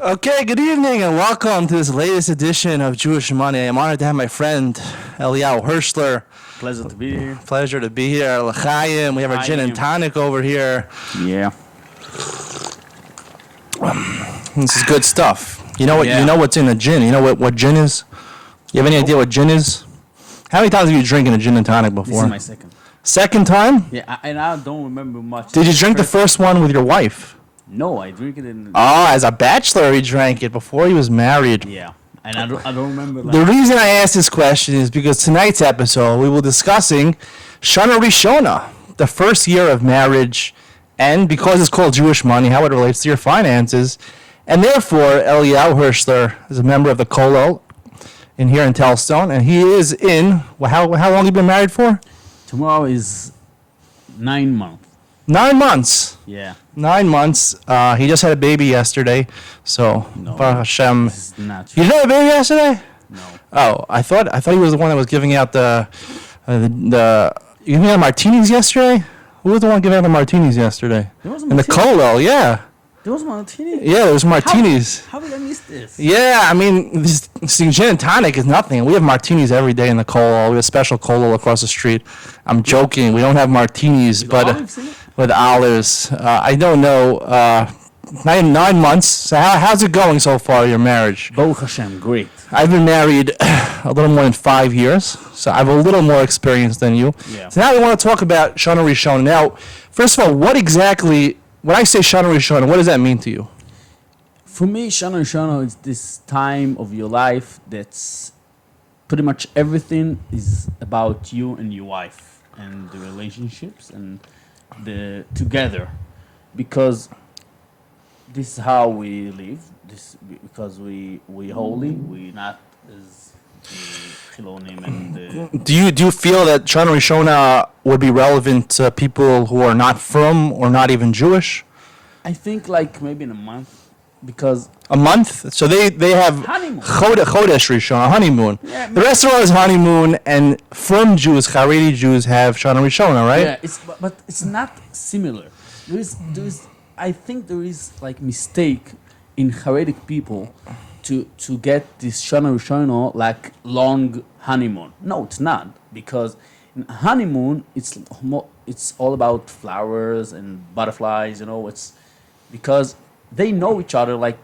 Okay, good evening and welcome to this latest edition of Jewish Money. I'm honored to have my friend Eliyahu Herscler. Pleasure to be here. Pleasure to be here. L'chaim. We have our gin and tonic over here. Yeah. This is good stuff. You know what? Yeah. You know what's in a gin. You know what gin is? You have any idea what gin is? How many times have you drinking a gin and tonic This before? is my second. Second time? Yeah, and I don't remember much. Did you drink the first one with your wife? No, I drink it in. Oh, as a bachelor, he drank it before he was married. Yeah, and I don't remember. The reason I asked this question is because tonight's episode we will discussing Shana Rishona, the first year of marriage, and because it's called Jewish Money, how it relates to your finances, and therefore Eliyahu Herscler is a member of the Kollel in here in Telstone, and he is in how long you been married for? Tomorrow is 9 months. 9 months. Yeah. 9 months. He just had a baby yesterday, so No. Baruch Hashem. This is not You true. did have a baby yesterday? No. Oh, I thought he was the one that was giving out the you giving out martinis yesterday. Who was the one giving out the martinis yesterday? There was In the martini. Kollel, yeah, There was martini. yeah, there was martinis. How did I miss this? Yeah, I mean, this gin and tonic is nothing. We have martinis every day in the Kollel. We have a special Kollel across the street. I'm joking. We don't have martinis, With but olives in it? with olives. I don't know. 9 months. So how's it going so far? Your marriage? Baruch Hashem, great. I've been married a little more than 5 years, so I have a little more experience than you. Yeah. So now we want to talk about Shana Rishona. Now, first of all, when I say Shana Rishona, what does that mean to you? For me, Shana Rishona is this time of your life that's pretty much everything is about you and your wife and the relationships and the together, because this is how we live. Because we holy, we not as the Chilonim and the. Do you feel that Shana Rishona would be relevant to people who are not from or not even Jewish? I think like maybe in a month, because A month? So they have honeymoon. Chodesh Rishona, honeymoon. Yeah, The rest of all is honeymoon, and from Jews, Haredi Jews have Shana Rishona, right? Yeah, but it's not similar. There is I think there is like mistake in Haredic people to get this Shana Rishona like long honeymoon. No, it's not, because in honeymoon it's all about flowers and butterflies. It's because they know each other like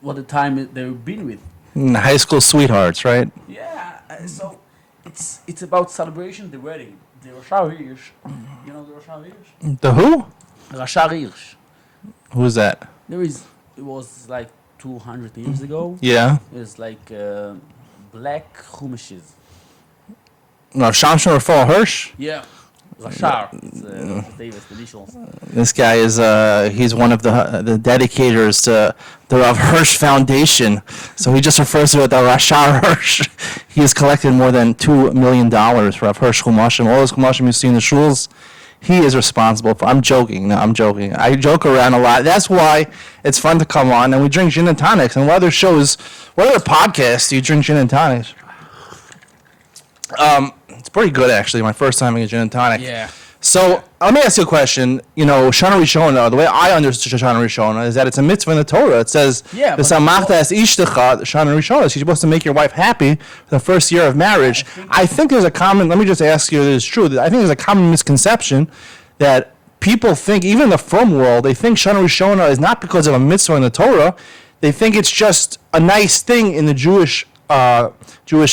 what the time they've been with. High school sweethearts, right? Yeah, so it's about celebration, the wedding, the Rosh Hirsch. You know the Rosh Hirsch? The who? Rosh Hirsch. Who is that? It was like 200 years ago. Yeah. It was like black chumashes. No, Shamshon or Fall Hirsch. Yeah. Rashar. It's Davis, the initials. This guy is he's one of the dedicators to the Rav Hirsch Foundation. So he just refers to it as Rashar Hirsch. He has collected more than $2 million for Rav Hirsch Chumashim. All those Chumashim you see in the shuls, he is responsible for. I'm joking. No, I'm joking. I joke around a lot. That's why it's fun to come on and we drink gin and tonics. And what other podcasts do you drink gin and tonics? It's pretty good actually. My first time in a gin and tonic. Yeah. So let me ask you a question. Shana Rishona, the way I understood Shana Rishona is that it's a mitzvah in the Torah. It says, Yeah, but- "V'samachta es ishtecha," Shana Rishona. So you're supposed to make your wife happy for the first year of marriage. I think there's a common. Let me just ask you if it's true. I think there's a common misconception that people think, even in the frum world, they think Shana Rishona is not because of a mitzvah in the Torah. They think it's just a nice thing in the Jewish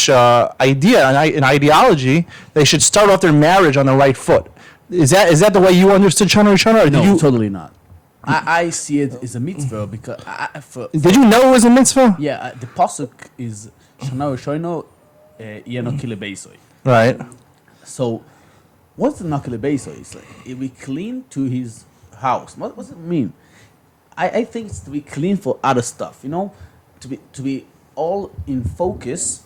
idea and ideology. They should start off their marriage on the right foot. Is that the way you understood Shana Rishona? Or No, did you totally not. I see it as a mitzvah because did you know it was a mitzvah? yeah, the pasuk is Shana Rishona yeno kilebeisoi. Right. So, what's the nakele beisoi? It's like if we clean to his house. What does it mean? I think it's to be clean for other stuff. To be all in focus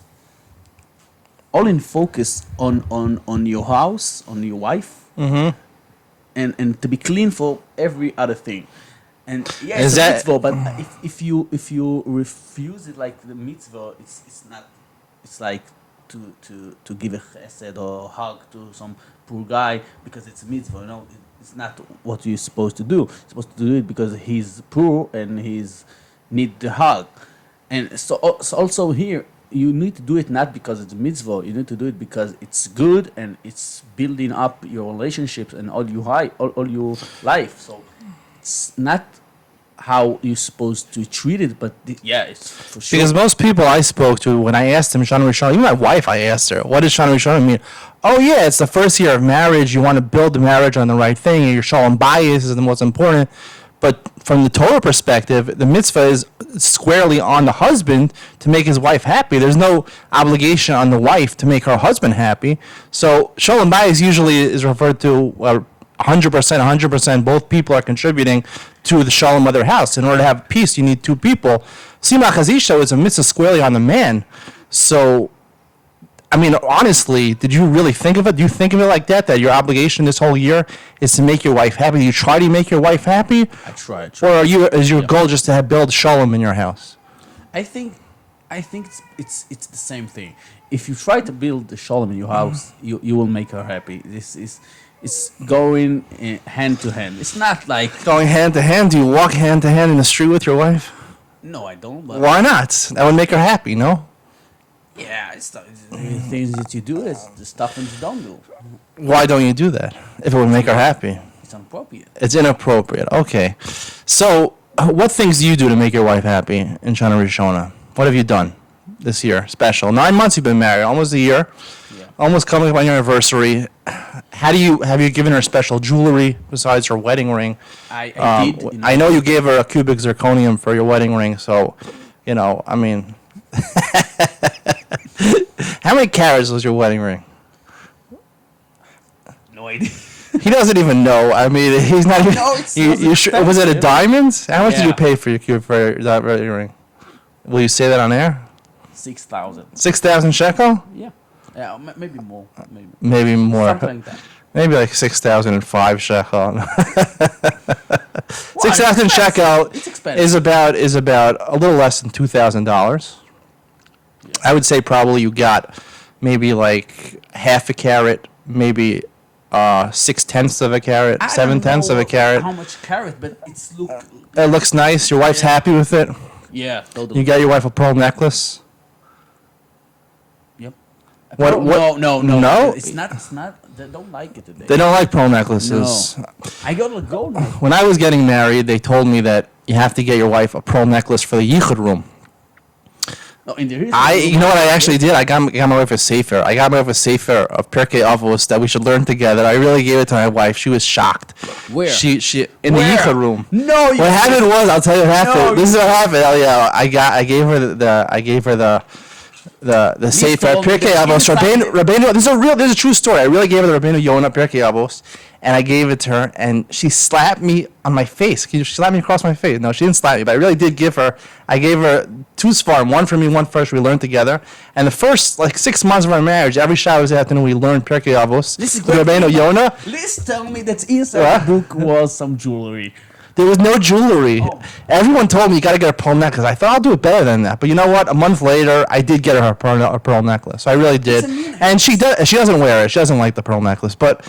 on your house, on your wife, and to be clean for every other thing. And yeah, Is it's that- a mitzvah, but if you refuse it like the mitzvah, it's not. It's like to give a chesed or a hug to some poor guy because it's a mitzvah. It's not what you're supposed to do. You're supposed to do it because he's poor and he's need the hug. And so also here, you need to do it not because it's a mitzvah. You need to do it because it's good and it's building up your relationships and all your life. So it's not how you're supposed to treat it, but yeah, it's for sure. Because most people I spoke to, when I asked them Shana Rishona, even my wife, I asked her, what does Shana Rishona mean? Oh yeah, it's the first year of marriage. You want to build the marriage on the right thing, and your shalom bayis is the most important. But from the Torah perspective, the mitzvah is squarely on the husband to make his wife happy. There's no obligation on the wife to make her husband happy. So shalom bayis usually is referred to 100%, both people are contributing to the shalom of their house. In order to have peace, you need two people. Simach Hazisha is a mitzvah squarely on the man. So, I mean, honestly, did you really think of it? Do you think of it like that your obligation this whole year is to make your wife happy? Do you try to make your wife happy? I try. Or is your goal just to build shalom in your house? I think it's the same thing. If you try to build the shalom in your house, you will make her happy. It's going hand to hand. It's not like Going hand to hand? Do you walk hand to hand in the street with your wife? no, I don't. But Why not? That would make her happy, no? yeah, it's the things that you do is the stuff that you don't do. Why don't you do that if it would make her happy? It's inappropriate. It's inappropriate. Okay. So, what things do you do to make your wife happy in Shana Rishona? What have you done this year special? 9 months you've been married, almost a year. Yeah. Almost coming up on your anniversary. Have you given her special jewelry besides her wedding ring? I did. I know you gave her a cubic zirconium for your wedding ring, so I mean, how many carats was your wedding ring? No idea. He doesn't even know. I mean, he's not even. No, it's You sure, was it a diamond? How much did Yeah. you pay for that wedding ring? Will you say that on air? 6,000. 6,000 shekel? Yeah. Yeah, maybe more. Maybe. Maybe more. Something like that. Maybe like 6,005 shekel. Well, 6,000 it's shekel expensive. It's expensive. is about a little less than $2,000. I would say probably you got maybe like half a carat, maybe 6/10 of a carat, I 7/10 don't of a know carat. How much carat? But it's look. It looks nice. Your wife's happy with it. Yeah, totally. You got your wife a pearl necklace. Yep. What- what- No. No? It's not. It's not. They don't like it today. They don't like pearl necklaces. No. I got a gold one. When I was getting married, they told me that you have to get your wife a pearl necklace for the yichud room. No, in there is. You know what I actually did? I got my wife a sefer. I got my wife a sefer of Pirkei Avos that we should learn together. I really gave it to my wife. She was shocked. Where? She in the Where? yichud room. No, you. What happened was, I'll tell you what happened. No, This is what happened. Oh yeah, I gave her the sefer told me Pirkei that Avos. inside Rabbeinu, this is a true story. I really gave her the Rabbeinu Yonah Pirkei Avos, and I gave it to her, and she slapped me on my face. She slapped me across my face. No, she didn't slap me, but I really did give her. I gave her 2 svarim, one for me, one for her. We learned together, and the first 6 months of our marriage, every Shabbos afternoon we learned Pirkei Avos. This is with Rabbeinu Yonah. Please tell me that inside the book was some jewelry. There was no jewelry. Oh. Everyone told me you got to get a pearl necklace. I thought I'll do it better than that. But you know what? A month later, I did get her a pearl necklace. I really did. a mean And she doesn't wear it. She doesn't like the pearl necklace. But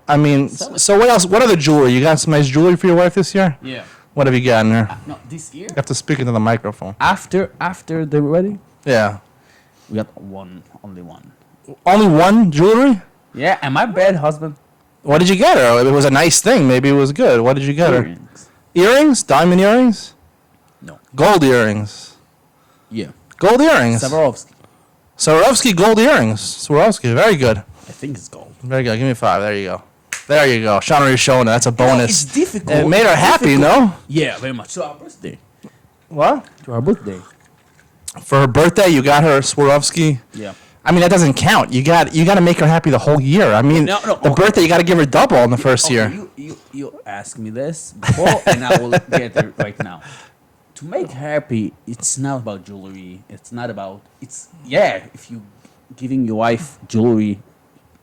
I mean, so what else? What other jewelry? You got some nice jewelry for your wife this year? Yeah. What have you got in there? No, this year. You have to speak into the microphone. After the wedding, Yeah. we got only one. Only one jewelry? Yeah, and my bad husband. What did you get her? It was a nice thing. Maybe it was good. What did you get her? Earrings. Earrings? Diamond earrings? No. Gold earrings. Yeah. Gold earrings. Swarovski. Swarovski gold earrings. Swarovski, very good. I think it's gold. Very good. Give me 5. There you go. There you go. Shana Rishona. That's a bonus. It's difficult. It made her happy, no? Yeah, very much. To our birthday. What? To our birthday. For her birthday, you got her a Swarovski. Yeah. I mean, that doesn't count. You got to make her happy the whole year. I mean, No, the okay. birthday you got to give her double in the first year. You asked me this before, and I will get it right now. To make her happy, it's not about jewelry. It's not about. If you giving your wife jewelry,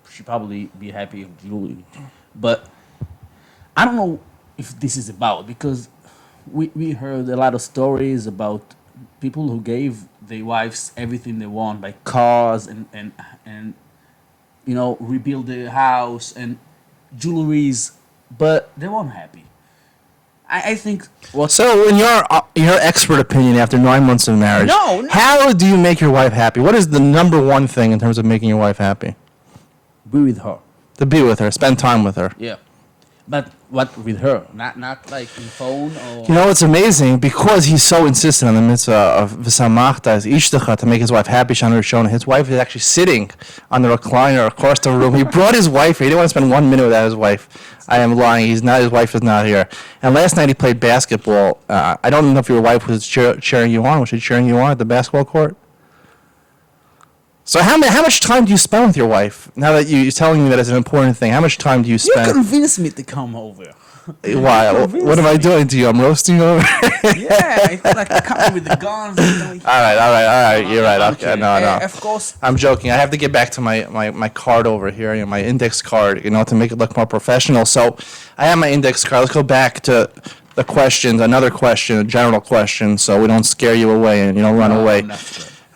she probably be happy with jewelry. But I don't know if this is about, because we heard a lot of stories about people who gave their wives everything they want, like cars and rebuild their house and jewelries, but they weren't happy. I think what So, in your expert opinion, after 9 months of marriage, No, no. how do you make your wife happy? What is the number one thing in terms of making your wife happy? be with her. To be with her, spend time with her. Yeah, but what with her? Not like in phone or. You know what's amazing? Because he's so insistent on the mitzvah of v'samachta as ishtecha to make his wife happy, Shana Rishona. His wife is actually sitting on the recliner across the room. He brought his wife here. He didn't want to spend 1 minute without his wife. I am lying. He's not. His wife is not here. And last night he played basketball. I don't know if your wife was cheering you on. Was she cheering you on at the basketball court? So how much time do you spend with your wife? Now that you're telling me that it's an important thing, how much time do you You spend? convinced me to come over. Why? What am I doing to you? I'm roasting you over. Yeah, I feel like coming with the guns. All right. You're right. Okay, no. Of course. I'm joking. I have to get back to my card over here, my index card, to make it look more professional. So I have my index card. Let's go back to the questions, another question, a general question, so we don't scare you away and you don't run away.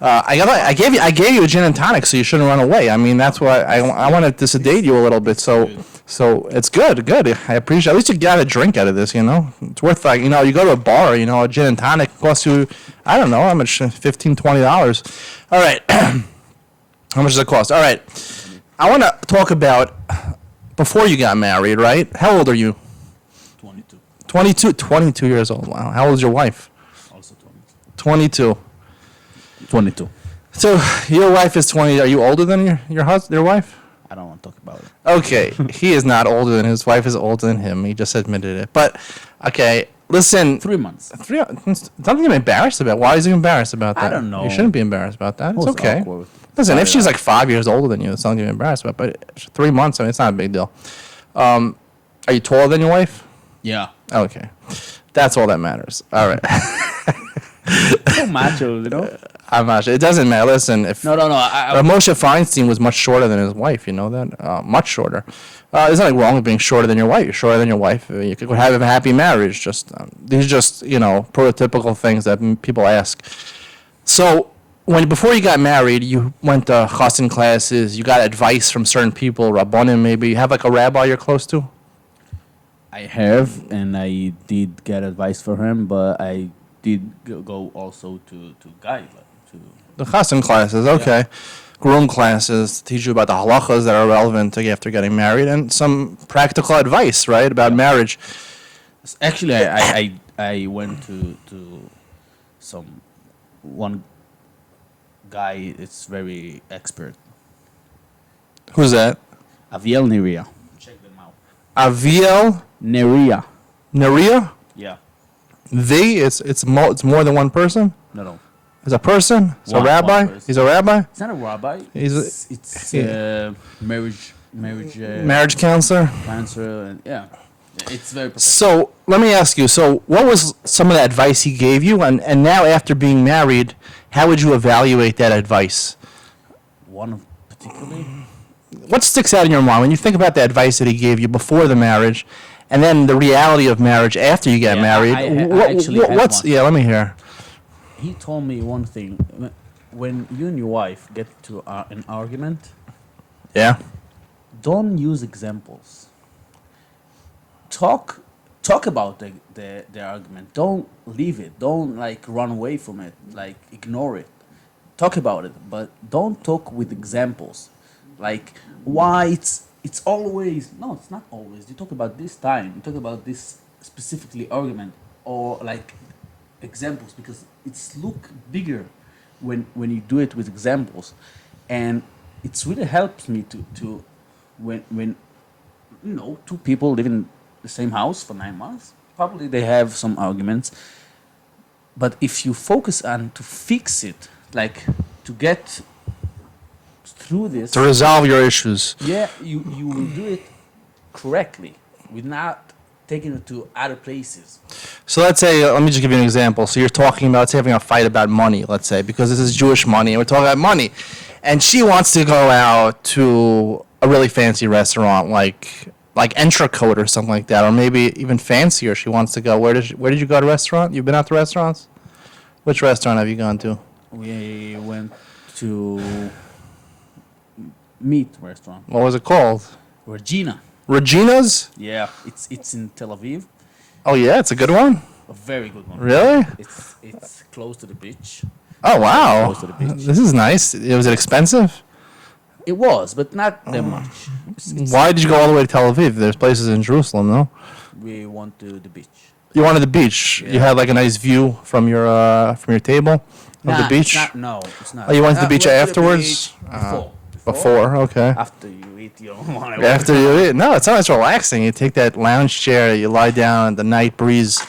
I gave you a gin and tonic, so you shouldn't run away. I mean, that's why I wanted to sedate you a little bit. So it's good. I appreciate. At least you got a drink out of this. It's worth you go to a bar. A gin and tonic costs you, I don't know how much, $15-$20. All right, how much does it cost? All right, I want to talk about before you got married. Right? How old are you? 22. 22 years old. Wow. How old is your wife? Also 22. 22. So your wife is 20. Are you older than your husband, your wife? I don't want to talk about it. Okay, he is not older than his wife is older than him. He just admitted it. But okay, listen. 3 months. Something you're embarrassed about. Why is he embarrassed about that? I don't know. You shouldn't be embarrassed about that. It's It's okay. awkward. Listen, if Sorry, she's like 5 years older than you, it's something you're embarrassed about. But 3 months, I mean, it's not a big deal. Are you taller than your wife? Yeah. Okay, that's all that matters. All right. So macho. I'm not sure. It doesn't matter. Listen, if No. Moshe Feinstein was much shorter than his wife. You know that? Much shorter. There's nothing wrong with being shorter than your wife. You're shorter than your wife. You could have a happy marriage. These are just prototypical things that people ask. So before you got married, you went to chassan classes. You got advice from certain people, rabbanim maybe. You have like a rabbi you're close to. I have, and I did get advice for him, but I did go also to guide, to The chassan classes, okay. Groom classes teach you about the halachas that are relevant to after getting married, and some practical advice, right, about marriage. Actually, I went to one guy. It's very expert. Who's that? Aviel Neria. Check them out. Aviel Neria. Neria? Yeah. It's more than one person? No. It's a person? It's a One rabbi? person. He's a rabbi? It's not a rabbi. He's It's yeah. marriage Marriage counselor? cancer, and yeah, it's very professional. So let me ask you, what was some of the advice he gave you? And now after being married, how would you evaluate that advice? One of particularly. What sticks out in your mind when you think about the advice that he gave you before the marriage, and then the reality of marriage after you get Yeah, married? I actually had what's one. yeah? Let me hear. He told me one thing: when you and your wife get to an argument, Yeah. don't use examples. Talk about the argument. Don't leave it. Don't run away from it. Ignore it. Talk about it, but don't talk with examples. Why it's always no, it's not always. You talk about this time. You talk about this specifically argument or examples because it's look bigger when you do it with examples, and it's really helps me to when two people live in the same house for 9 months, probably they have some arguments, but if you focus on to fix it, to get through this, To resolve your issues. yeah, you will do it correctly without taking it to other places. So let's say, let me just give you an example. So you're talking about, say, having a fight about money, let's say, because this is Jewish money, and we're talking about money. And she wants to go out to a really fancy restaurant, like Entrcote or something like that, or maybe even fancier. She wants to go. Where did you go to restaurant? You've been out to restaurants? Which restaurant have you gone to? We went to meat restaurant. What was it called? Regina. Regina's? Yeah, it's in Tel Aviv, Oh yeah, it's a good one. A very good one. Really? It's close to the beach. Oh wow, Close to the beach. this is nice. Was it expensive? It was, but not that much. Why did you go all the way to Tel Aviv? There's places in Jerusalem, no? We went to the beach. You wanted the beach. You Yeah. had like a nice view from your table of the Nah, beach. It's not, no, it's not. Oh, you went to the beach we went afterwards? Before, okay. After you eat, you don't want to. After you eat, no, it sounds relaxing. You take that lounge chair, you lie down, the night breeze.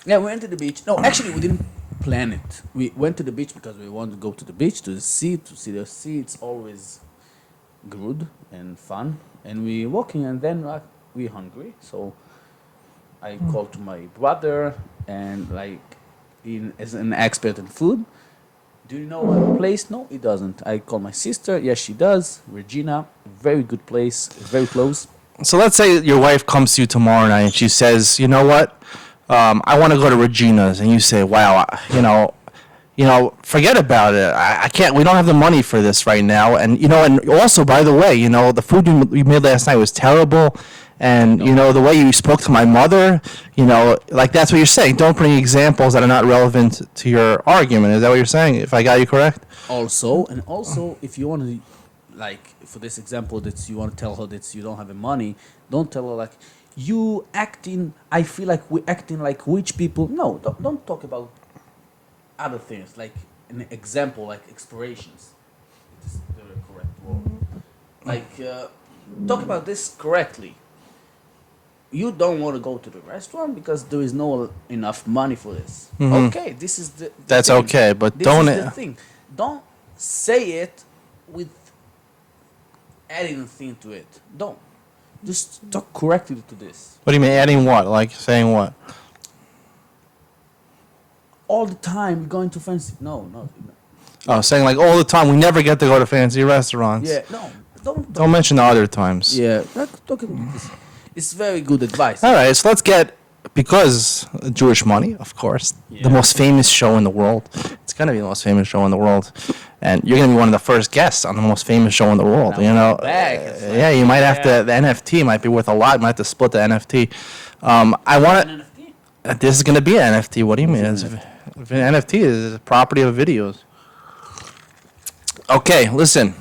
Yeah, we went to the beach. No, actually, we didn't plan it. We went to the beach because we wanted to go to the beach, to the sea, to see the sea. It's always good and fun. And we walking, and then we hungry. So I called to my brother, and like, as an expert in food. Do you know a place? No, he doesn't. I call my sister. Yes, she does. Regina, very good place, very close. So let's say your wife comes to you tomorrow night and she says, you know what, I want to go to Regina's, and you say, wow, forget about it. I can't. We don't have the money for this right now. And and also, by the way, the food you made last night was terrible. And the way you spoke to my mother, like that's what you're saying. Don't bring examples that are not relevant to your argument. Is that what you're saying? If I got you correct? Also, if you want to, like, for this example, that you want to tell her that you don't have the money, don't tell her like you acting. I feel like we acting like rich people. No, don't talk about other things like an example, like explorations. This is the correct word. Like talk about this correctly. You don't want to go to the restaurant because there is no enough money for this. Mhm. Okay, this is the That's thing. okay, but This don't. is the thing. Don't say it with adding a thing to it. Don't. Just talk correctly to this. What do you mean adding what? Like saying what? All the time going to fancy. No. Oh, saying like all the time we never get to go to fancy restaurants. Yeah, no. Don't mention the other times. Yeah, talking. It's very good advice. All right, so let's get, because Jewish money, of course, Yeah. the most famous show in the world. It's going to be the most famous show in the world. And you're going to be one of the first guests on the most famous show in the world. Now back, it's like- Yeah, you might have yeah. to, the NFT might be worth a lot. You might have to split the NFT. I want to, this is going to be an NFT. What do you mean? It's, if an NFT is a property of videos. Okay, listen.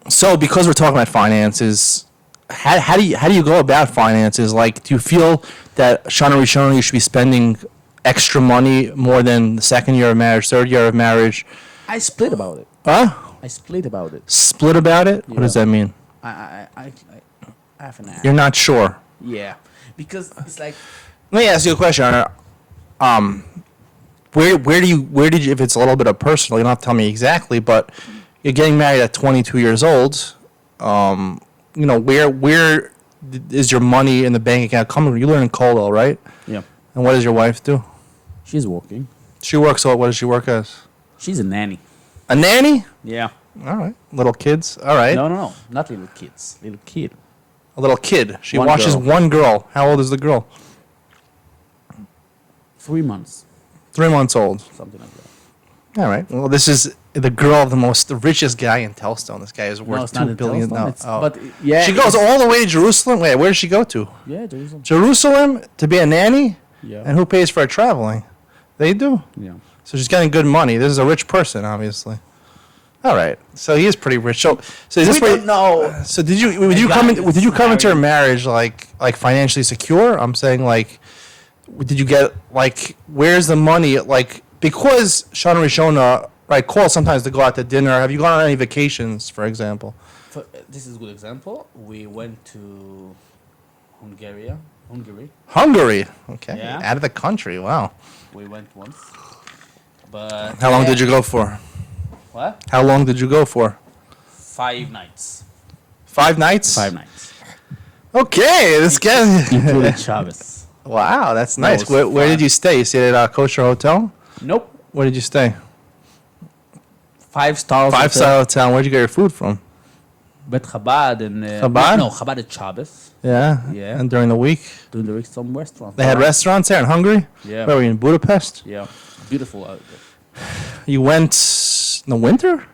So because we're talking about finances, how do you go about finances? Like, do you feel that Shana Rishona you should be spending extra money more than the second year of marriage, third year of marriage? I split about it. Huh? I split about it. Split about it? What does Yeah. that mean? I have an app. You're not sure. Yeah, because it's like Let me ask you a question, Anna. Where did you, if it's a little bit of personal, you don't have to tell me exactly, but you're getting married at 22 years old. Where is your money in the bank account coming from? You live in Kollel, right? yeah, And what does your wife do? she's working. She works, what does she work as? She's a nanny. A nanny? Yeah. All right. Little kids. All right. No, not little kids. Little kid. A little kid. She One watches girl. one girl. How old is the girl? 3 months, 3 months old. something like that. All right. Well, this is the girl of the richest guy in Telstone. This guy is No, worth it's not $2 in billion. Telstone, No. it's- Oh. But yeah, She goes all the way to Jerusalem. Wait, where does she go to? Yeah, Jerusalem. Jerusalem to be a nanny? Yeah. And who pays for her traveling? They do. Yeah. So she's getting good money. This is a rich person, obviously. All right. So he is pretty rich. So is this We where? don't know. So did you guy come is did you come into your married. marriage like financially secure? I'm saying like, did you get like where's the money like because Shana Rishona right calls sometimes to go out to dinner. Have you gone on any vacations, for example? This is a good example. We went to Hungary. Hungary. Okay. Yeah. Out of the country. Wow. We went once. But How long did you go for? What? How long did you go for? 5 nights. 5 nights? 5 nights. Okay, this guy. Including Shabbos. Wow, that's That nice. was Where did fun. you stay? You stayed at a kosher hotel? Nope. Where did you stay? 5 stars. 5-star hotel. Where'd you get your food from? Bet Chabad and Chabad? No, Chabad at Shabbos. Yeah. Yeah. And during the week, During the week, some restaurants. they had restaurants there in Hungary. Yeah. Where were you in Budapest? Yeah. Beautiful out there. You went in the winter?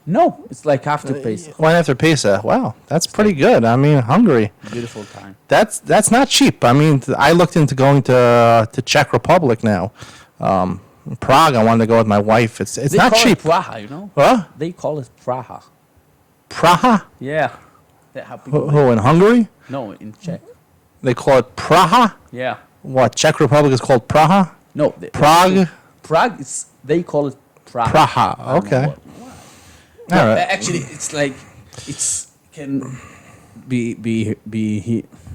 No, it's like after Pesach. One after Pesach. Wow, that's pretty good. I mean, Hungary. Beautiful time. That's not cheap. I mean, I looked into going to Czech Republic now. Prague. I wanted to go with my wife. It's They not call cheap. it Praha, you know? What? They call it Praha. Praha? Yeah. How people Who in Hungary? No, in Czech. They call it Praha. Yeah. What? Czech Republic is called Praha. No. Prague. Prague is, they call it Praha. Praha. I don't know Okay. No, All right. actually, it's like, it's can be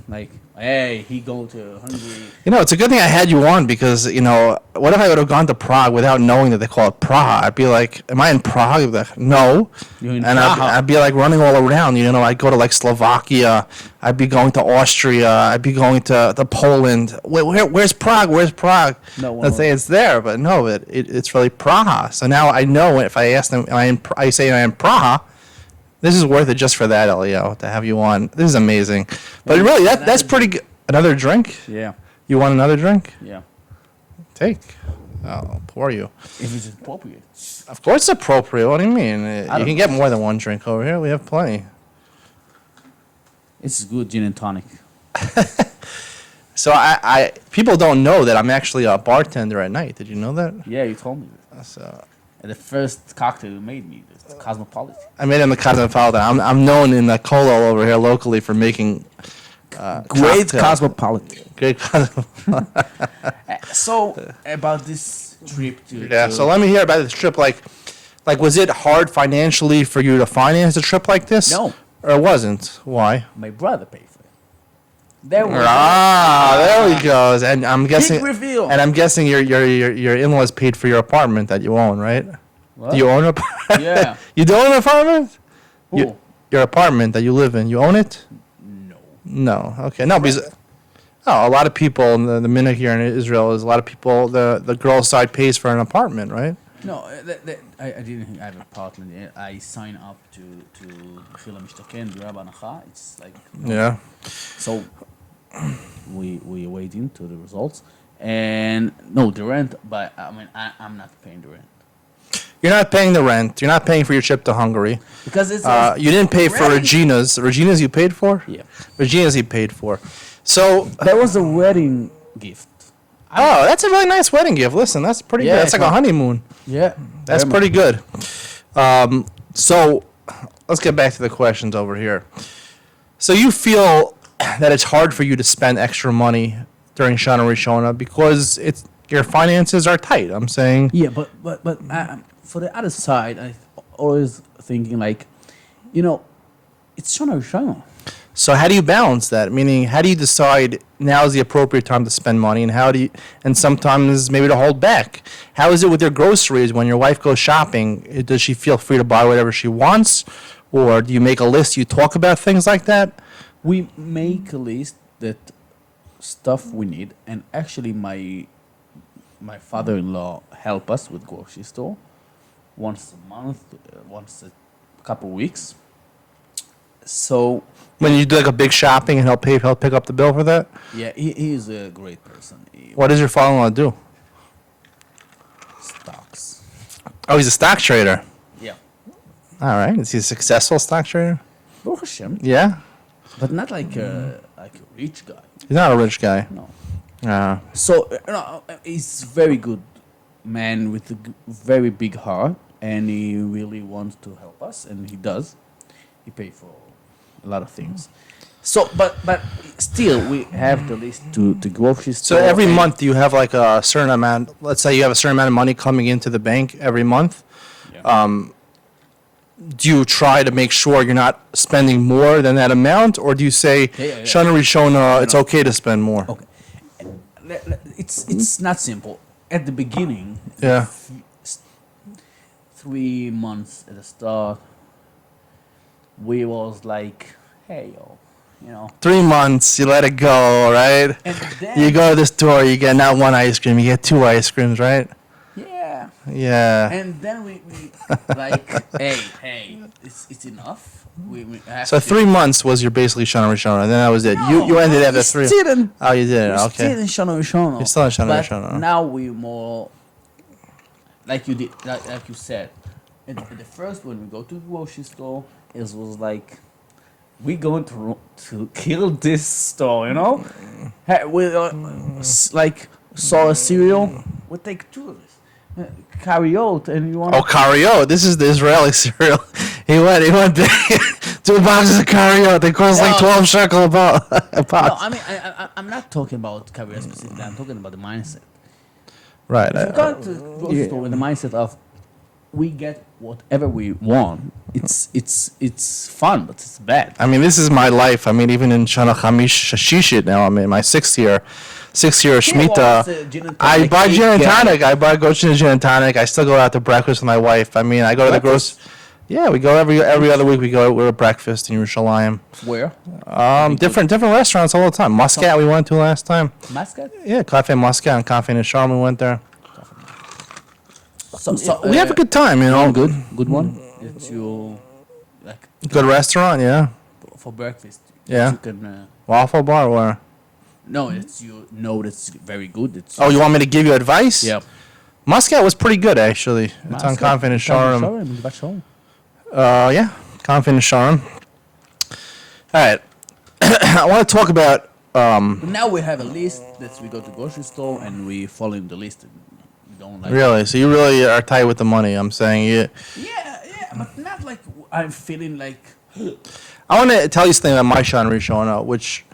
like, hey, he go to Hungary. You know, it's a good thing I had you on because, you know, what if I would have gone to Prague without knowing that they call it Praha? I'd be like, am I in Prague? I'd be like, no. You're in And Praha. I'd be like running all around. You know, I'd go to like Slovakia. I'd be going to Austria. I'd be going to Poland. Where's Prague? Where's Prague? No one Let's say it's there, but no, it's really Praha. So now I know if I ask them, I say I'm in Praha. This is worth it just for that, Eliyahu, to have you on. This is amazing. But really, that's pretty good. Another drink? Yeah. You want another drink? Yeah. Take. I'll pour you. If it's appropriate. Of course it's appropriate. What do you mean? You don't can get more than one drink over here. We have plenty. It's good gin and tonic. So people don't know that I'm actually a bartender at night. Did you know that? Yeah, you told me that. So And the first cocktail you made me, the Cosmopolitan. I made it in the Cosmopolitan. I'm known in the Colo over here locally for making Great cocktails. Cosmopolitan. Great Cosmopolitan. So, about this trip to... Yeah. So let me hear about this trip. Like, was it hard financially for you to finance a trip like this? No. Or it wasn't? Why? My brother paid for it. There we There he goes. And I'm guessing. Big reveal. And I'm guessing your in-laws paid for your apartment that you own, right? What? Do you own an apartment? Yeah. You don't own an apartment? Who? Your apartment that you live in, you own it? No. No. Okay. No, because a lot of people in the minute here in Israel is a lot of people. The girl side pays for an apartment, right? No, I didn't have an apartment yet. I signed up to Mahir Lamishteken, Dirab Anacha. It's like... Yeah. So, we waiting to the results. And, no, the rent, but, I mean, I'm not paying the rent. You're not paying the rent. You're not paying for your trip to Hungary. Because it's... You didn't pay for Right. Regina's. Regina's you paid for? Yeah. Regina's you paid for. So, That was a wedding gift. oh, that's a really nice wedding gift. Listen, that's pretty Yeah, good. That's like a come- honeymoon. Yeah. That's pretty good. So, let's get back to the questions over here. So, you feel that it's hard for you to spend extra money during Shana Rishona because your finances are tight. I'm saying. Yeah, but for the other side, I always thinking like, you know, it's Shana Rishona. So how do you balance that? Meaning, how do you decide now is the appropriate time to spend money, and sometimes maybe to hold back? How is it with your groceries when your wife goes shopping? Does she feel free to buy whatever she wants, or do you make a list? You talk about things like that. We make a list that stuff we need, and actually my father-in-law help us with grocery store once a month, once a couple weeks. So When you do like a big shopping and help pick up the bill for that. yeah, he is a great person. What does your father-in-law do? Stocks. Oh, he's a stock trader. Yeah. All right. Is he a successful stock trader? Baruch Hashem. Yeah. But not like a rich guy. He's not a rich guy. No. So So he's very good man with a very big heart, and he really wants to help us, and he does. He pay for a lot of things. So, but still, we have the list to grocery store. So every and- month you have like a certain amount. Let's say you have a certain amount of money coming into the bank every month. Yeah. Do you try to make sure you're not spending more than that amount, or do you say, Yeah. Shana Rishona, it's okay to spend more? Okay. It's not simple. At the beginning, Yeah. 3 months at the start, we was like, hey, yo, you know. 3 months, you let it go, right? And then, You go to the store, you get not one ice cream, you get 2 ice creams, right? yeah. Yeah. And then we like, hey, it's enough. We have So to- 3 months was your basically Shana Rishona, and then that was it. You No, ended after we 3. Still in, Oh, you did. we're Okay. still in Shana Rishona. You're still in Shana but Rishona. now we more, like you did, like you said, the first when we go to the grocery store, it was like we going to kill this store, you know? We like saw a cereal, we take two of this, carry out, and you want. Oh, Cario. This is the Israeli cereal. He went big. 2 boxes of Cario. They cost like 12 shekel a box. No, I mean I'm not talking about carry out specifically. I'm talking about the mindset. Right. If you go to the grocery store with the mindset of we get whatever we want, it's fun, but it's bad. I mean, this is my life. I mean, even in Shana Shishit now, I'm in my sixth year Shemitah. I buy gin and tonic. I go to gin and tonic. I still go out to breakfast with my wife. I mean, I go to the grocery. Yeah, we go every other week. We go to breakfast in Yerushalayim. Where? Different restaurants all the time. Muscat we went to last time. Muscat? Yeah, Cafe Muscat and Cafe Nishar we went there. So We have a good time, you know. Good one. It's you like Good restaurant, yeah. for breakfast. Yeah. You can. Waffle bar or? No, it's you know that's very good. It's Oh, you want me to give you advice? yeah. Muscat was pretty good actually. It's on Cafe Nisharim. Yeah, Cafe Nisharim. All right. I want to talk about. Now we have a list that we go to grocery store and we follow the list. We don't like. Really? So you really are tight with the money? I'm saying you. Yeah, but not like I'm feeling like. I want to tell you something about my Shana Rishona, which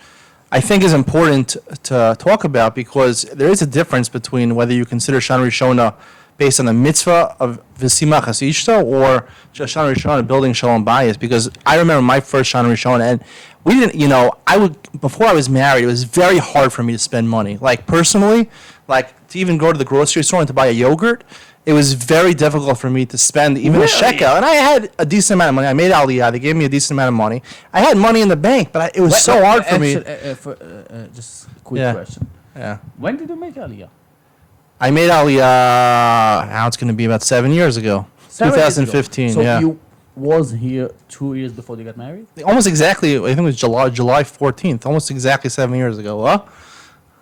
I think is important to talk about because there is a difference between whether you consider Shana Rishona based on the mitzvah of V'simach Hasishta or just Shana Rishona building Shalom Bayis. Because I remember my first Shana Rishona, and we didn't, before I was married, it was very hard for me to spend money. Like personally, like to even go to the grocery store and to buy a yogurt, it was very difficult for me to spend even a shekel. And I had a decent amount of money. I made Aliyah. They gave me a decent amount of money. I had money in the bank, but it was so hard for me. Just a quick question. Yeah. When did you make Aliyah? I made Aliyah, now it's going to be about 7 years ago. 2015, so yeah. you was here 2 years before they got married? Almost exactly, I think it was July 14th, almost exactly 7 years ago. Huh?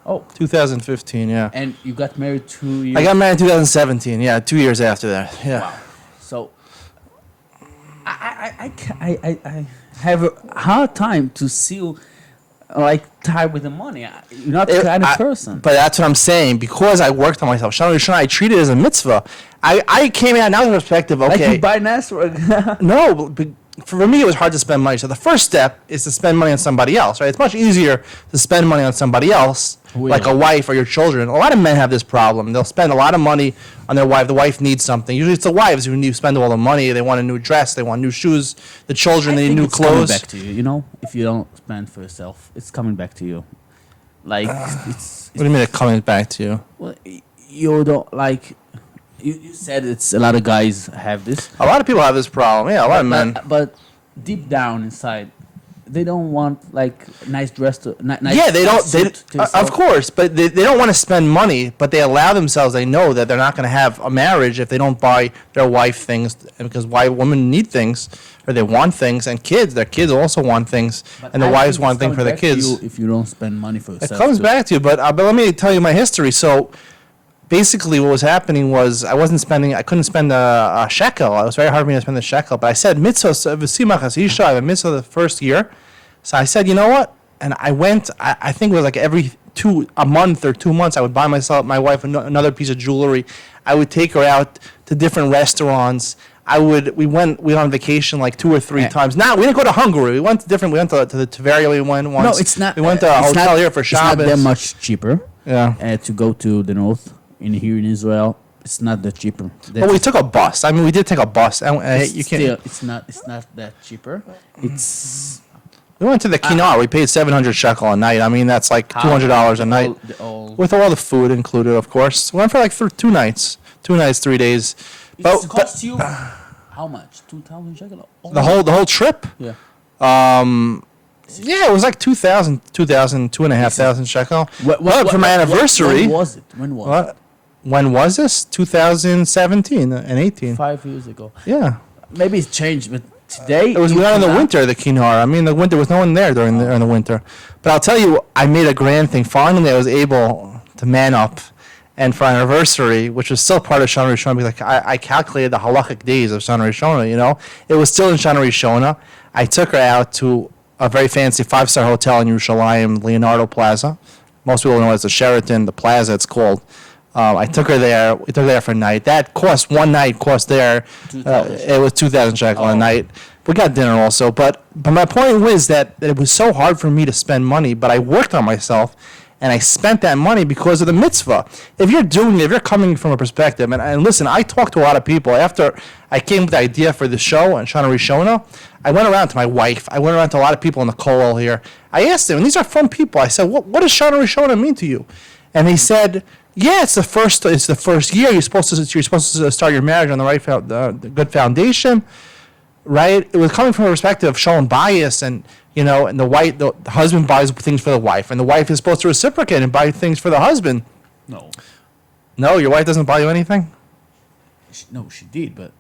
Oh. 2015, yeah. And you got married 2 years? I got married in 2017, yeah, 2 years after that, yeah. Wow. So, I have a hard time to see you, tied with the money. You're not the kind of person. But that's what I'm saying, because I worked on myself. Shana Rishona, I treat it as a mitzvah. I came out now with the perspective, okay. Like you buy Nasra. No, but for me, it was hard to spend money. So the first step is to spend money on somebody else, right? It's much easier to spend money on somebody else, like a wife or your children. A lot of men have this problem. They'll spend a lot of money on their wife. The wife needs something. Usually it's the wives who need to spend all the money. They want a new dress. They want new shoes. The children, they need new clothes. Coming back to you, you know? If you don't spend for yourself, it's coming back to you. It's What do you mean it's coming back to you? well, you don't, you said it's a lot of guys have this. A lot of people have this problem. Yeah, a lot of men. But deep down inside, they don't want nice dress to nice. Yeah, they don't. suit to Of yourself. course, but they don't want to spend money. But they allow themselves. They know that they're not going to have a marriage if they don't buy their wife things. Because women need things, or they want things, and kids. Their kids also want things, But and the I wives think want it's things for coming the back to kids. you if you don't spend money for It yourself. comes too. back to you, but let me tell you my history. So, basically, what was happening was I couldn't spend a shekel. It was very hard for me to spend the shekel. But I said mitzvah v'simach hasisha. I have a mitzvah the first year. So I said, you know what? And I went. I think it was like every a month or 2 months, I would buy my wife another piece of jewelry. I would take her out to different restaurants. We went on vacation like 2 or 3 times. We didn't go to Hungary. We went to the Tveria. We went once. No, it's not. We went to a it's hotel not, here for Shabbos. It's not that much cheaper. Yeah. To go to the north here in Israel, it's not that cheaper. Well, we took a bus. I mean, we did take a bus, and you can't. It's not that cheaper. It's. We went to the Kinar. We paid 700 shekel a night. I mean, that's like $200 a night. With all the food included, of course. We went for like 2 nights. 2 nights, 3 days. It cost you how much? 2,000 shekel? The whole trip? Yeah. Yeah, it was like 2,500 shekel. Well, for my anniversary. When was it? When was this? 2017 and 18. 5 years ago. Yeah. Maybe it's changed, but today It was we went in the winter, the Kinar. I mean, the winter was no one there during the winter. But I'll tell you, I made a grand thing. Finally, I was able to man up And for our anniversary, which was still part of Shana Rishona, because I calculated the halachic days of Shana Rishona, it was still in Shana Rishona. I took her out to a very fancy 5-star hotel in Yerushalayim, Leonardo Plaza. Most people know it as the Sheraton, the Plaza it's called. I took her there. We took her there for a night. That cost, one night cost there, 2,000. it was 2,000 shekel a Oh. night. We got dinner also. But my point was that it was so hard for me to spend money, but I worked on myself. And I spent that money because of the mitzvah. If you're coming from a perspective, and listen, I talked to a lot of people. After I came with the idea for the show and Shana Rishona, I went around to my wife. I went around to a lot of people in the kollel here. I asked them, and these are from people. I said, what does Shana Rishona mean to you? And they said, yeah, it's the first year. You're supposed to start your marriage on the good foundation, right? It was coming from a perspective of showing bias and the husband buys things for the wife, and the wife is supposed to reciprocate and buy things for the husband. No. No, your wife doesn't buy you anything? She did, but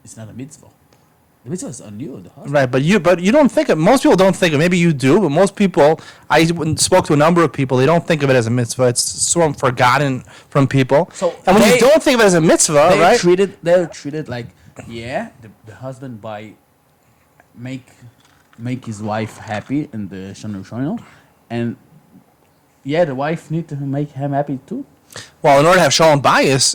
it's not a mitzvah. The mitzvah is on you, the husband. Right, but you don't think of, most people don't think of, maybe you do, but most people, I spoke to a number of people, they don't think of it as a mitzvah. It's sort of forgotten from people. So and when you don't think of it as a mitzvah, They're right? treated like, the husband make his wife happy in the Shana Rishona, and the wife need to make him happy too. Well, in order to have shalom bias,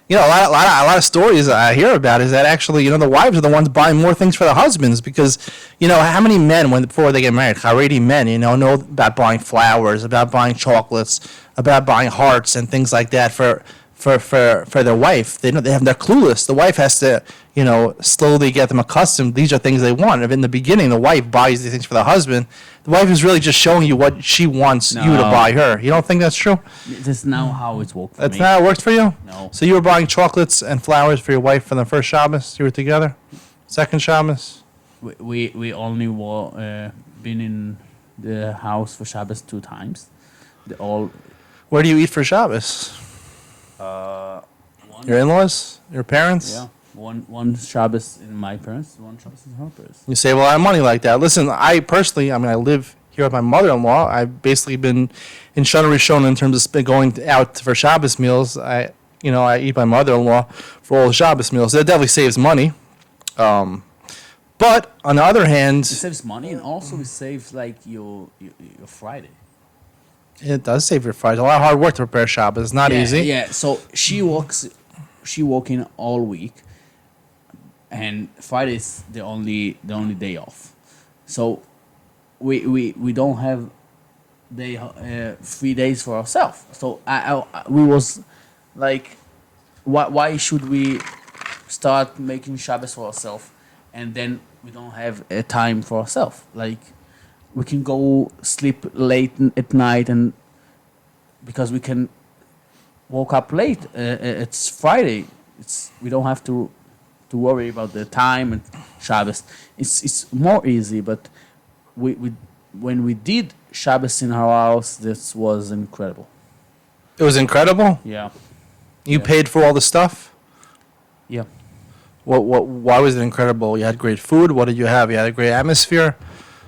a lot of stories I hear about is that actually, the wives are the ones buying more things for the husbands because, how many men before they get married, Haredi men, know about buying flowers, about buying chocolates, about buying hearts and things like that for their wife. They're clueless. The wife has to, slowly get them accustomed. These are things they want. If in the beginning the wife buys these things for the husband, the wife is really just showing you what she wants you to buy her. You don't think that's true? That's now how it's worked for That's me. not how it works for you? No. So you were buying chocolates and flowers for your wife for the first Shabbos? You were together? Second Shabbos? We only been in the house for Shabbos 2 times. Where do you eat for Shabbos? Your in-laws? Your parents? Yeah. One Shabbos in my parents, one Shabbos in her parents. You save a lot of money like that. Listen, I personally, I live here with my mother-in-law. I've basically been in Shana Rishona in terms of going out for Shabbos meals. I eat my mother-in-law for all the Shabbos meals. That definitely saves money. But on the other hand, It saves money, and also it saves like your Friday. it does save your Friday. A lot of hard work to prepare Shabbos. It's not easy. Yeah. So she working all week, and Friday is the only day off. So we don't have 3 days for ourselves. So we was like, why should we start making Shabbos for ourselves, and then we don't have a time for ourselves? Like, we can go sleep late at night, and because we can woke up late. It's Friday. We don't have to worry about the time and Shabbos. It's more easy. But when we did Shabbos in our house, this was incredible. It was incredible. Yeah. You Yeah. paid for all the stuff. Yeah. Why was it incredible? You had great food. What did you have? You had a great atmosphere.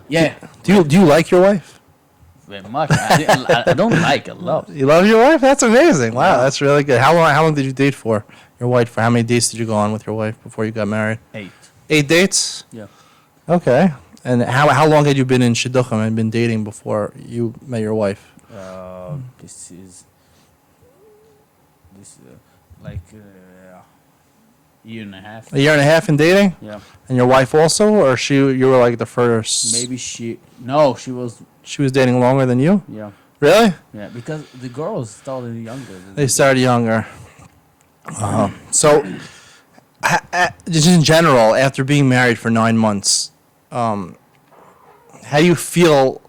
Yeah. Do you like your wife? Very much. I don't like. I love. You love your wife? That's amazing. Wow, Yeah. that's really good. How long did you date for your wife? For how many dates did you go on with your wife before you got married? 8. 8 dates? Yeah. Okay. And how long had you been in Shidduchim and been dating before you met your wife? This is like year and a half. A year and a half in dating? Yeah. And your wife also, or you were like the first? Maybe she was. She was dating longer than you? Yeah. Really? Yeah, because the girls started younger. They started younger. So, just in general, after being married for 9 months, how do you feel?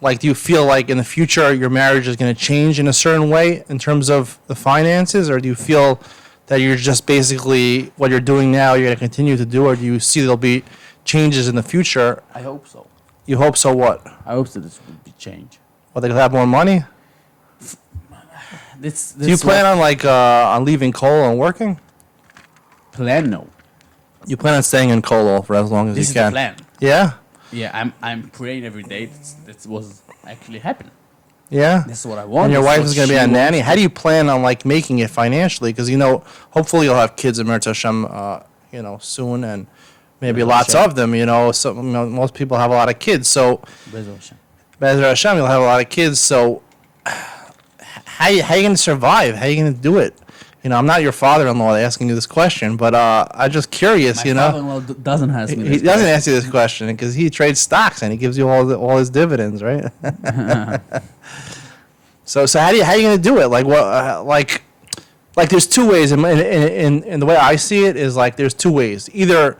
Like, do you feel like in the future your marriage is going to change in a certain way in terms of the finances, or do you feel that you're just basically what you're doing now you're going to continue to do, or do you see there'll be changes in the future? I hope so. You hope so? What? I hope that this will be changed. Well, they'll have more money. This Do you plan on on leaving Kollel and working? plan? No. You plan on staying in Kollel for as long as This you is can. the plan. Yeah. Yeah, I'm praying every day. That was actually happening. Yeah. This is what I want. And your this wife what is going to be she a nanny. wants. How do you plan on like making it financially? Because hopefully you'll have kids in Meretz Hashem, soon, and maybe Be'ez lots Hashem. of them. So most people have a lot of kids. So Be'ez Hashem. Be'ez Hashem, you'll have a lot of kids. So how you going to survive? How you going to do it? I'm not your father-in-law asking you this question, but I'm just curious. My father-in-law doesn't ask me He this doesn't question. ask you this question because he trades stocks and he gives you all his dividends, right? So how you going to do it? Like what? Like there's two ways. In the way I see it is like there's two ways. Either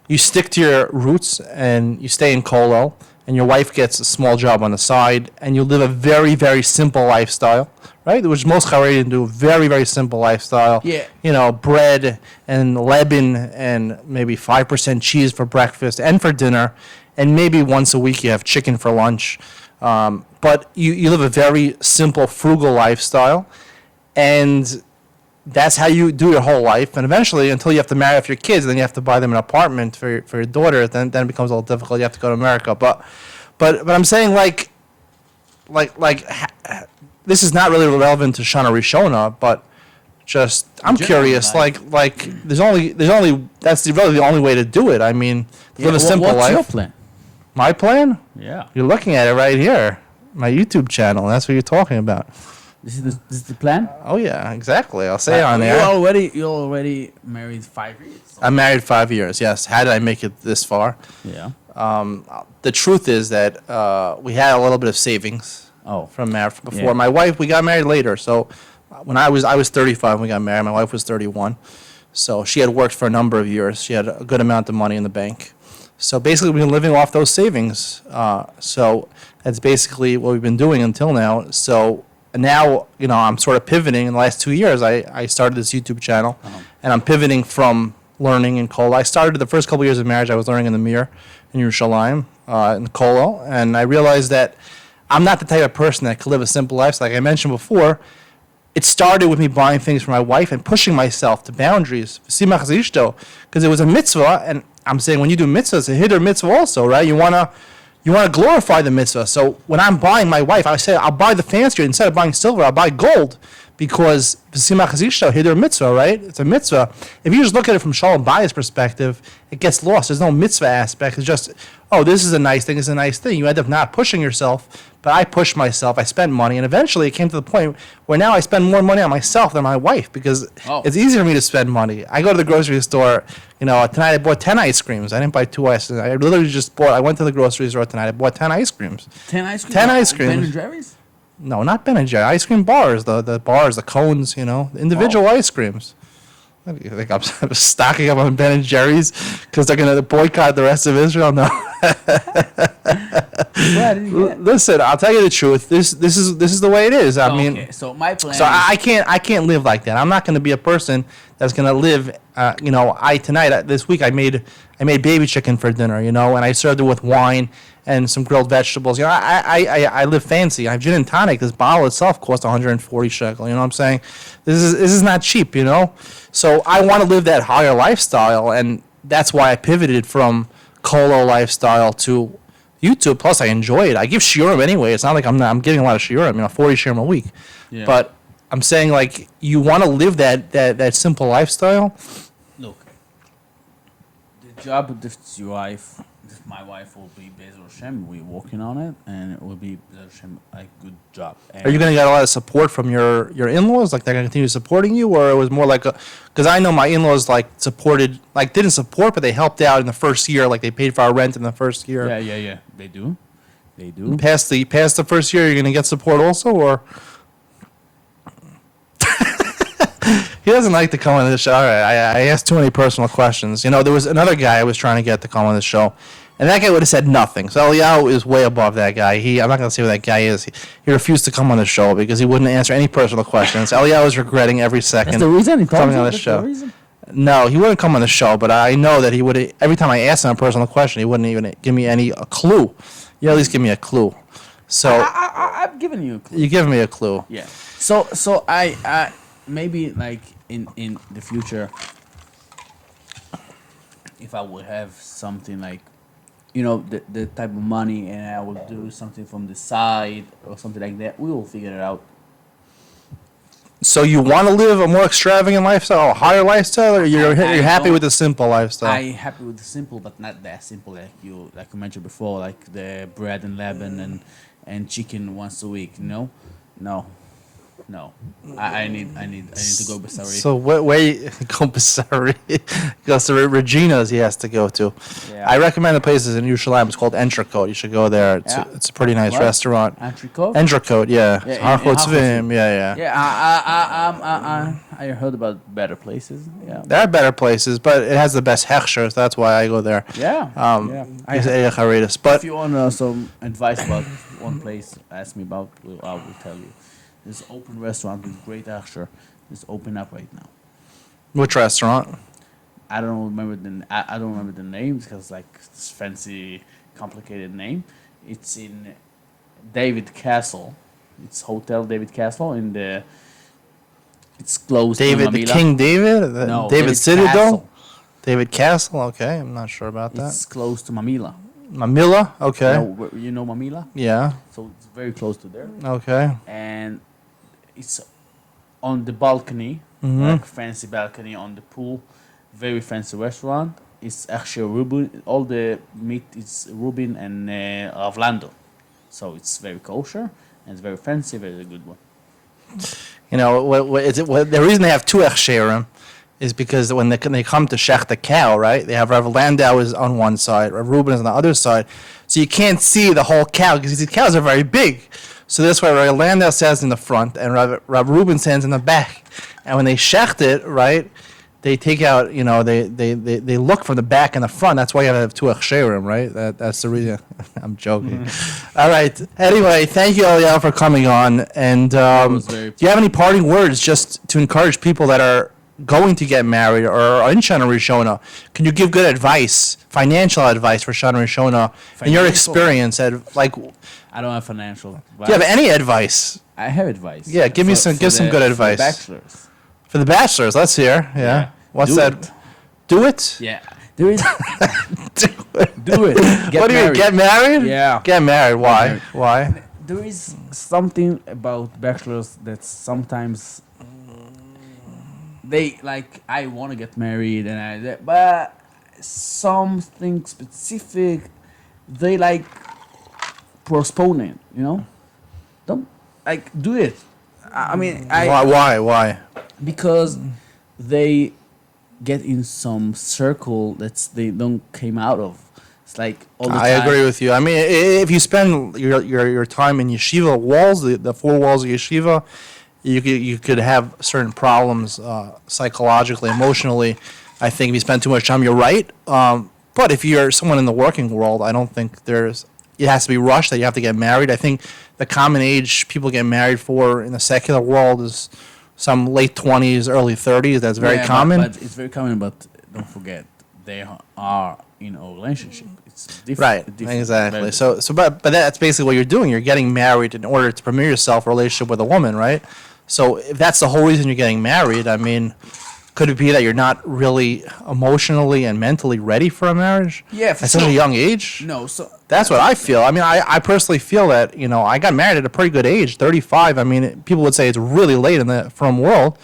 you stick to your roots and you stay in Kolo, and your wife gets a small job on the side, and you live a very, very simple lifestyle, right? Which most Haredim do, very, very simple lifestyle. Yeah. Bread and lebanon and maybe 5% cheese for breakfast and for dinner, and maybe once a week you have chicken for lunch. But you live a very simple, frugal lifestyle, and that's how you do your whole life. And eventually, until you have to marry off your kids, then you have to buy them an apartment for your daughter. Then it becomes a little difficult. You have to go to America. But I'm saying like this is not really relevant to Shana Rishona, but just I'm general, curious. like- There's only that's really the only way to do it. I mean, to live a simple what's life. your plan? My plan? Yeah. You're looking at it right here, my YouTube channel. That's what you're talking about. This is the plan? Oh yeah, exactly. I'll say it on You there. already married 5 years. I'm married 5 years. Yes. How did I make it this far? Yeah. The truth is that we had a little bit of savings Oh. from marriage before. Yeah. My wife, we got married later. So when I was 35 when we got married. My wife was 31. So she had worked for a number of years. She had a good amount of money in the bank. So basically, we've been living off those savings. So that's basically what we've been doing until now. So now, I'm sort of pivoting. In the last 2 years, I started this YouTube channel, and I'm pivoting from learning in Kolo. I started the first couple years of marriage. I was learning in the Mir in Yerushalayim, in Kolo, and I realized that I'm not the type of person that could live a simple life. Like I mentioned before, it started with me buying things for my wife and pushing myself to boundaries. Because it was a mitzvah, and I'm saying when you do mitzvah, it's a hiddur mitzvah also, right? You wanna glorify the mitzvah. So when I'm buying my wife, I say I'll buy the fancier instead of buying silver. I'll buy gold because hiddur mitzvah, right? It's a mitzvah. If you just look at it from Shalom Bayis' perspective, it gets lost. There's no mitzvah aspect. It's just, this is a nice thing. It's a nice thing. You end up not pushing yourself. But I pushed myself. I spent money, and eventually it came to the point where now I spend more money on myself than my wife because it's easier for me to spend money. I go to the grocery store. Tonight I bought 10 ice creams. I didn't buy 2 ice creams. I literally just bought. I went to the grocery store tonight. I bought 10 ice creams. 10 ice creams? 10 ice creams. Ben and Jerry's? No, not Ben and Jerry. Ice cream bars. The bars, the cones. Individual ice creams. What do you think I'm stocking up on Ben and Jerry's because they're gonna boycott the rest of Israel? No. Listen, I'll tell you the truth. This is the way it is. I mean, so my plan. so I can't live like that. I'm not going to be a person that's going to live. This week I made baby chicken for dinner. And I served it with wine and some grilled vegetables. I live fancy. I have gin and tonic. This bottle itself costs 140 shekel. You know what I'm saying? This is not cheap. So I want to live that higher lifestyle, and that's why I pivoted from Kolo lifestyle to YouTube. Plus, I enjoy it. I give shiurim anyway. It's not like I'm getting a lot of shiurim. 40 shiurim a week. Yeah. But I'm saying like you want to live that simple lifestyle. Look, the job with your wife, my wife will be Be'ez Hashem. We're working on it, and it will be Be'ez Hashem a good job. And Are you going to get a lot of support from your in-laws? Like they're going to continue supporting you, or it was more like because I know my in-laws didn't support, but they helped out in the first year. Like they paid for our rent in the first year. Yeah. They do. Past the first year, you're going to get support also, or he doesn't like to come on the show. All right, I asked too many personal questions. There was another guy I was trying to get to come on the show, and that guy would have said nothing. So Eliyahu is way above that guy. I'm not going to say who that guy is. He refused to come on the show because he wouldn't answer any personal questions. Eliyahu is regretting every second. That's the reason he told coming you? on the That's show. the reason? No, he wouldn't come on the show, but I know that he would. Every time I asked him a personal question, he wouldn't even give me a clue. You at least give me a clue. So I've given you a clue. you give me a clue. Yeah. So I maybe like in the future, if I would have something like the type of money, and I will do something from the side or something like that. We will figure it out. So you want to live a more extravagant lifestyle, a higher lifestyle, or you're happy don't- with the simple lifestyle? I happy with the simple, but not that simple like you mentioned before, like the bread and leaven and chicken once a week. No, no. I need to go Basari. So where you go Basari? Goes to Regina's. He has to go to. Yeah. I recommend the places in Yerushalayim. It's called Entrtaining. You should go there. It's a pretty nice What? restaurant. Entrecôte? Entrtaining, yeah. Yeah, in Harchot Harchot Tzvim, yeah. Yeah, I heard about better places. Yeah. There are better places, but it has the best hechsher, so that's why I go there. Yeah. I Eliyahu Herscler. If But you want some advice about one place, ask me about. I will tell you. This open restaurant with great usher is open up right now. which restaurant? I don't remember I don't remember the name because it's like this fancy, complicated name. It's in David Castle. It's Hotel David Castle in the. It's close David, to the Mamila. King David? No, David Citadel? Castle. David Castle? Okay, I'm not sure about that. It's close to Mamila. Mamila? Okay. You know Mamila? Yeah, So it's very close to there. okay. And it's on the balcony, Mm-hmm. like fancy balcony on the pool. Very fancy restaurant. It's actually Reuben. All the meat is Reuben and Ravlando. So it's very kosher and it's very fancy, very good one. You know, the reason they have two Echsherim is because when they come to Shech the cow, right, they have Rav Landau is on one side, Rav Reuben is on the other side. So you can't see the whole cow because these cows are very big. So that's why Rav Landau stands in the front and Rav Reuben stands in the back. And when they shecht it, right, they take out, they look from the back and the front. That's why you have two Echsherim, right? That's the reason. I'm joking. All right. Anyway, thank you, Eliyahu, for coming on. And was very do you have any parting words just to encourage people that are going to get married or are in Shana Rishona? Can you give good advice, financial advice for Shana Rishona in your Financial? experience? I don't have financial advice. Do you have any advice I have advice. Yeah, give me some good advice. For the bachelors. for the bachelors? Let's hear. Yeah. What's Do that? it. Do it? Yeah. There is. Do it. Do it. Get What do you mean? married. Get married? Yeah. Get married. Why? married. Why? There is something about bachelors that sometimes they like. I want to get married, but something specific, they like postpone it. Don't like do it. I mean, Why? because they get in some circle that's they don't came out of. It's like all the I time. agree with you. I mean, if you spend your time in yeshiva walls, the four walls of yeshiva, you could have certain problems psychologically, emotionally. I think if you spend too much time, you're right. But if you're someone in the working world, I don't think it has to be rushed that you have to get married. I think the common age people get married for in the secular world is some late 20s, early 30s. That's very Yeah, common. But it's very common. But don't forget, they are in a relationship. It's different. Right, different, exactly. very But that's basically what you're doing. You're getting married in order to premiere yourself a relationship with a woman, right? So if that's the whole reason you're getting married, I mean, could it be that you're not really emotionally and mentally ready for a marriage? Yeah, for at such a sure. young age? No, so That's what I feel. I mean, I personally feel that, I got married at a pretty good age, 35. I mean, people would say it's really late in the frum world.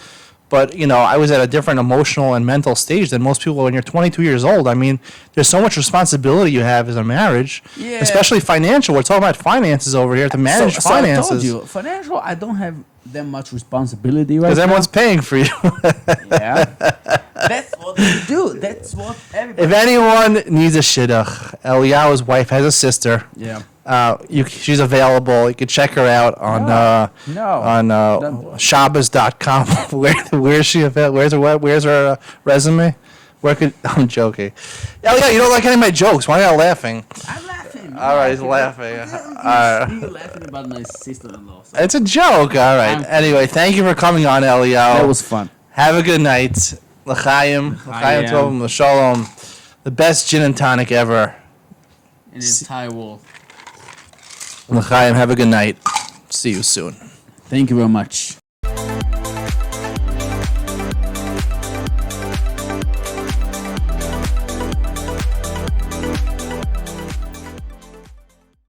But, I was at a different emotional and mental stage than most people when you're 22 years old. I mean, there's so much responsibility you have as a marriage, Yeah. especially financial. We're talking about finances over here, to manage so I told finances. you, financial. I don't have that much responsibility right Because now. everyone's paying for you. Yeah, that's what they do. That's what everybody. If anyone needs a shidduch, Eliyahu's wife has a sister. Yeah. She's available. You can check her out on Don't- Shabbos.com. Where's she available? Where's her resume? I'm joking. Eliyahu, you don't like any of my jokes. Why are you laughing? I'm laughing. All right, he's laughing. You're laughing about my sister-in-law. So It's a joke. All right. Anyway, thank you for coming on, Eliyahu. that was fun. Have a good night. L'chaim. L'chaim tovim. L'shalom. The best gin and tonic ever. In the entire world. L'chaim. Have a good night. See you soon. Thank you very much.